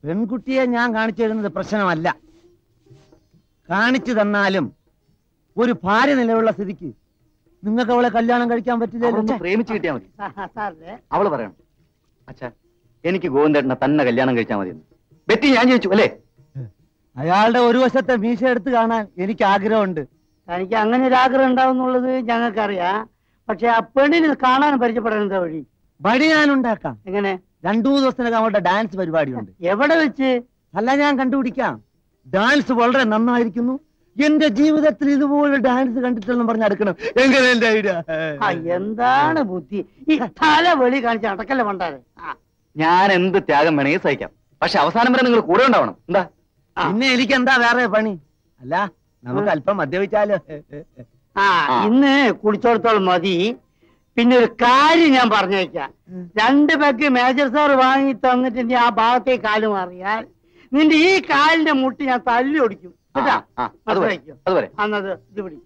പെൺകുട്ടിയെ ഞാൻ കാണിച്ചു തരുന്നത് പ്രശ്നമല്ല. കാണിച്ചു തന്നാലും ഒരു ഭാര്യ നിലയുള്ള സ്ഥിതിക്ക് നിങ്ങൾക്ക് അവളെ കല്യാണം കഴിക്കാൻ പറ്റില്ലല്ലോ. പ്രേമിച്ചു കിട്ടിയാൽ മതി. അവള് പറയണം, അച്ഛാ എനിക്ക് ഗോവിന്ദേട്ടനെ തന്നെ കല്യാണം കഴിച്ചാൽ മതി. ബെറ്റി ഞാൻ ചോദിച്ചു അല്ലേ? അയാളുടെ ഒരു വശത്തെ മീശ എടുത്ത് കാണാൻ എനിക്ക് ആഗ്രഹമുണ്ട്. തനിക്ക് അങ്ങനെ ഒരു ആഗ്രഹം ഉണ്ടാവുന്നുള്ളത് ഞങ്ങൾക്കറിയാം. പക്ഷെ ആ പെണ്ണിന് കാണാൻ പരിചയപ്പെടാൻ എന്താ വഴി? വഴി ഞാൻ ഉണ്ടാക്കാം. എങ്ങനെ? 2-3 ദിവസത്തിനകം അവളുടെ ഡാൻസ് പരിപാടിയുണ്ട്. എവിടെ വെച്ച്? അല്ല, ഞാൻ കണ്ടുപിടിക്കാം. ഡാൻസ് വളരെ നന്നായിരിക്കുന്നു, എന്റെ ജീവിതത്തിൽ ഇതുപോലെ ഡാൻസ് കണ്ടിട്ടെന്ന് പറഞ്ഞെടുക്കണം. എങ്ങനെ എന്റെ ഐഡിയ? എന്താണ് ബുദ്ധി? ഈ തല വെളി കാണിച്ച് അടക്കല്ലേ പണ്ടാരെ. ഞാൻ എന്ത് ത്യാഗം വേണമെങ്കിൽ സഹിക്കാം, പക്ഷെ അവസാനം വരെ നിങ്ങൾ കൂടെ ഉണ്ടാവണം. എന്താ? പിന്നെ എനിക്ക് എന്താ വേറെ പണി? അല്ല, നമുക്ക് അല്പം മദ്യപിച്ചാലോ? ഇന്ന് കുടിച്ചോടത്തോളം മതി. പിന്നെ ഒരു കാര്യം ഞാൻ പറഞ്ഞേക്കാം. 2 പെഗ് മേജർ സാർ വാങ്ങി തന്നിട്ട് നീ ആ ഭാഗത്തേക്ക് കാല് മാറിയാൽ നിന്റെ ഈ കാലിന്റെ മുട്ടി ഞാൻ തല്ലി ഒടിക്കും. കേട്ടാ? അന്നത് ഇത് പിടി.